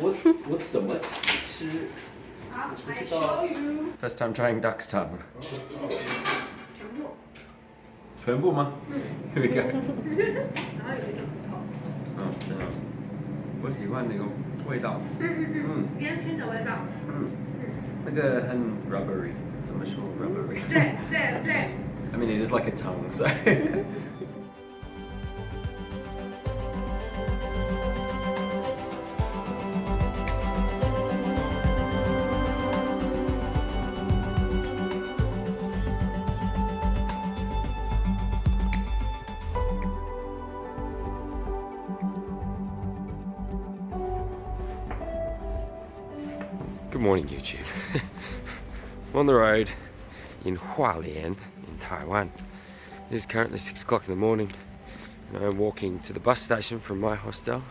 我怎么吃？ I show you. First time trying duck's tongue. 全部。全部吗？Here we go. 然后有一个骨头。真的。我喜欢那个味道。烟熏的味道。那个很 rubbery， 怎么说 rubbery？ 对。I mean, it is like a tongue, so. Good morning, YouTube. I'm on the road in Hualien in Taiwan. It is currently 6 o'clock in the morning and I'm walking to the bus station from my hostel.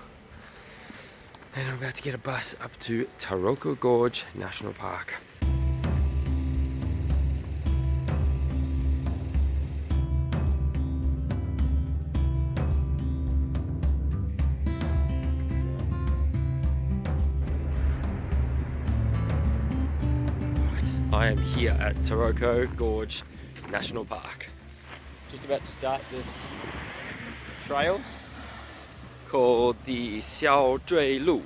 And I'm about to get a bus up to Taroko Gorge National Park. I am here at Taroko Gorge National Park. Just about to start this trail called the Xiao Zhui Lu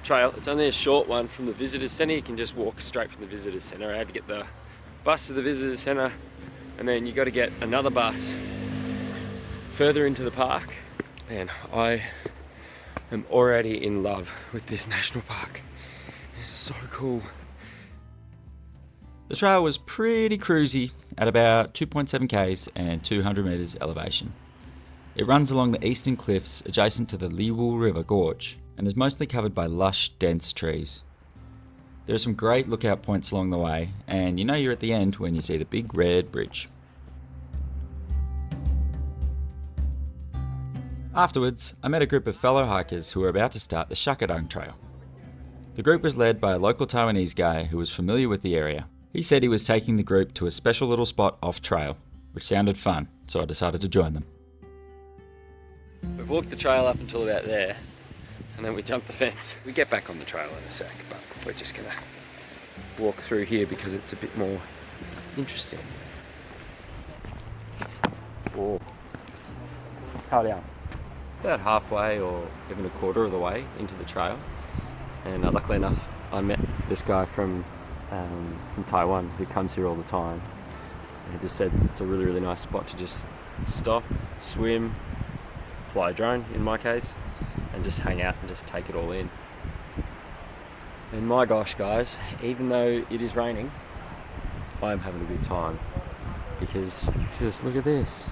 trail. It's only a short one from the visitors center. You can just walk straight from the visitors center. I had to get the bus to the visitors center and then you got to get another bus further into the park. And I am already in love with this national park. It's so cool. The trail was pretty cruisy at about 2.7 k's and 200 metres elevation. It runs along the eastern cliffs adjacent to the Liwu River Gorge and is mostly covered by lush, dense trees. There are some great lookout points along the way, and you know you're at the end when you see the big red bridge. Afterwards, I met a group of fellow hikers who were about to start the Shakadang Trail. The group was led by a local Taiwanese guy who was familiar with the area. He said he was taking the group to a special little spot off trail, which sounded fun, so I decided to join them. We've walked the trail up until about there, and then we jumped the fence. We get back on the trail in a sec, but we're just gonna walk through here because it's a bit more interesting. Oh, Hualien. About halfway or even a quarter of the way into the trail, and luckily enough, I met this guy from Taiwan who comes here all the time. And he just said it's a really, really nice spot to just stop, swim, fly a drone in my case, and just hang out and just take it all in. And my gosh guys, even though it is raining, I'm having a good time because just look at this.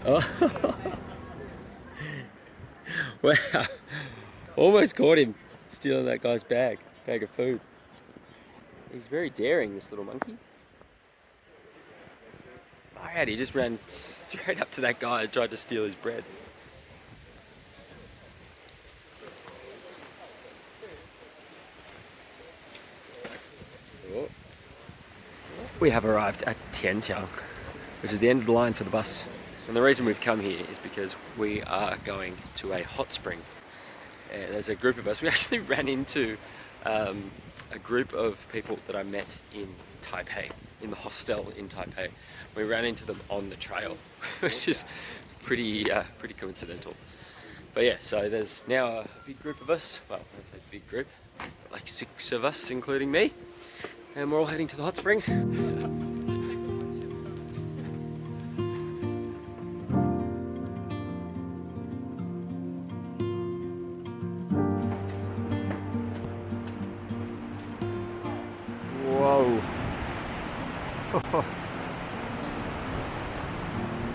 Oh. Wow. Almost caught him stealing that guy's bag of food. He's very daring, this little monkey. Alright, he just ran straight up to that guy and tried to steal his bread. We have arrived at Tianqiang, which is the end of the line for the bus. And the reason we've come here is because we are going to a hot spring. There's a group of us. We actually ran into a group of people that I met in Taipei, in the hostel in Taipei. We ran into them on the trail, which is pretty coincidental. But yeah, so there's now a big group of us. Well, I say big group, like 6 of us, including me. And we're all heading to the hot springs. Whoa.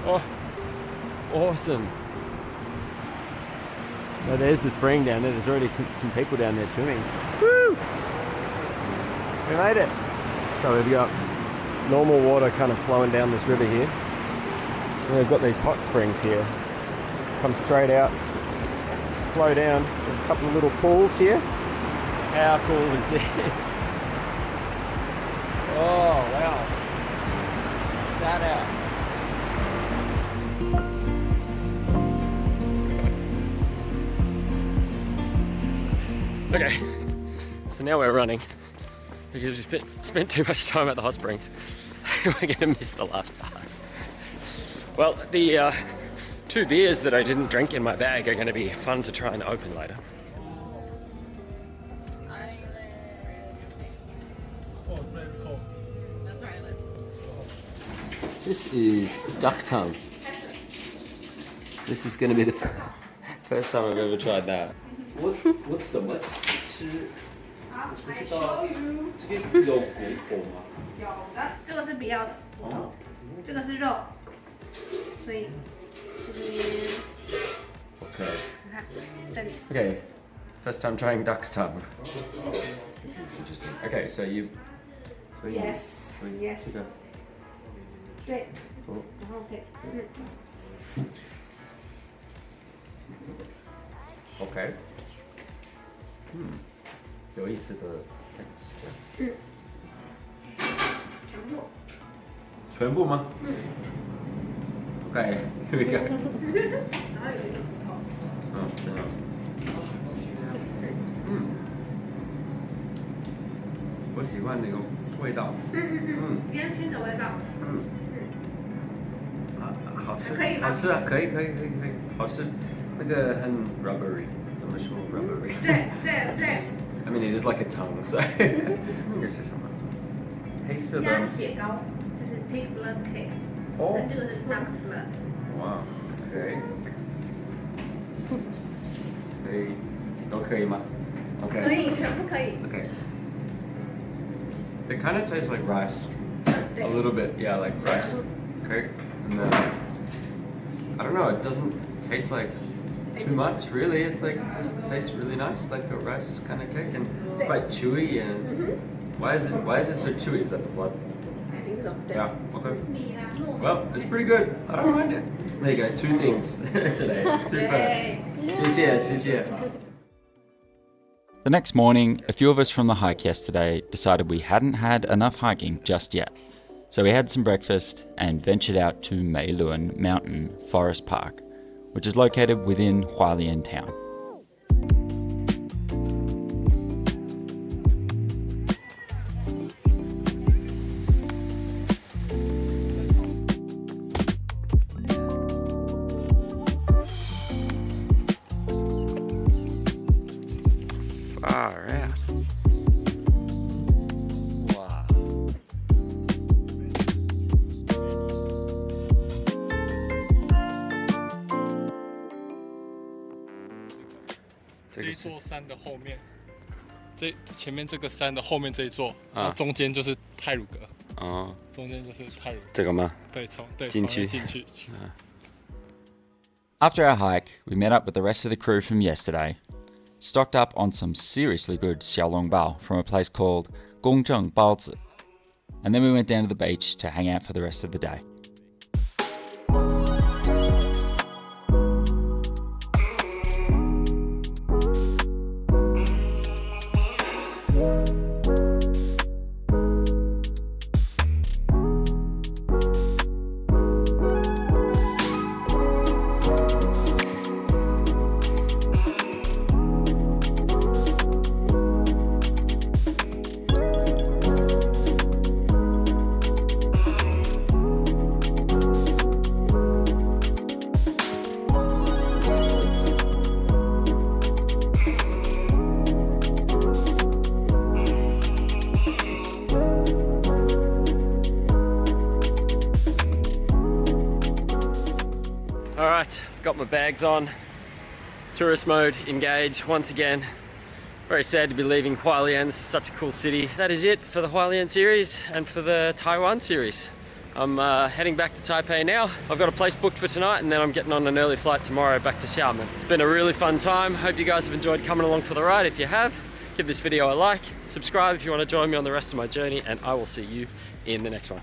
Oh, awesome. Well, there's the spring down there. There's already some people down there swimming. Woo! We made it. So we've got normal water kind of flowing down this river here. And we've got these hot springs here. Come straight out, flow down. There's a couple of little pools here. How cool is this? Oh, wow. Check that out. Okay, so now we're running because we spent too much time at the hot springs. We're gonna miss the last parts. Well, the 2 beers that I didn't drink in my bag are gonna be fun to try and open later. This is duck tongue. This is gonna be the first time I've ever tried that. 我怎么吃？好，I show you。这个有骨头吗？有的，这个是不要的骨头，这个是肉，所以这边 Okay. 你看这里。 Okay. First time trying duck's tongue. This is interesting. Okay, so you. Yes. Yes. 这个。对。哦。然后可以。Okay. 有意思的 texture。全部。全部吗？Okay, here we go. 然后有一个骨头。真的。我喜欢那个味道。烟熏的味道。好吃。可以吗？好吃啊，可以，好吃。那个很 rubbery， 怎么说 rubbery？ 对。I mean, it is like a tongue, so. 那个是什么？黑色的。鸭血糕，就是 pig blood cake。哦。这个是 duck blood。哇 ，OK。可以，都可以吗 ？OK。可以，全部可以。 Okay. It kind of tastes like rice. A little bit, yeah, like rice. Okay. And then, I don't know, it doesn't taste like too much, really. It's like, it just tastes really nice, like a rice kind of cake, and it's quite chewy. And why is it so chewy? Is that the blood? I think so. Yeah. Okay. Well, it's pretty good. I don't mind it. There you go. 2 things today. 2 firsts. 谢谢. The next morning, a few of us from the hike yesterday decided we hadn't had enough hiking just yet. So we had some breakfast and ventured out to Meilun Mountain Forest Park, which is located within Hualien town. Far out. Wow.这一座山的后面，前面这个山的后面这一座，然后中间就是太鲁阁。中间就是太鲁阁。这个吗？对，从进去。After our hike, we met up with the rest of the crew from yesterday, stocked up on some seriously good xiaolongbao from a place called Gongzheng Baozi, and then we went down to the beach to hang out for the rest of the day. Alright, got my bags on. Tourist mode, engage once again. Very sad to be leaving Hualien. This is such a cool city. That is it for the Hualien series and for the Taiwan series. I'm heading back to Taipei now. I've got a place booked for tonight and then I'm getting on an early flight tomorrow back to Xiamen. It's been a really fun time. Hope you guys have enjoyed coming along for the ride. If you have, give this video a like, subscribe if you want to join me on the rest of my journey, and I will see you in the next one.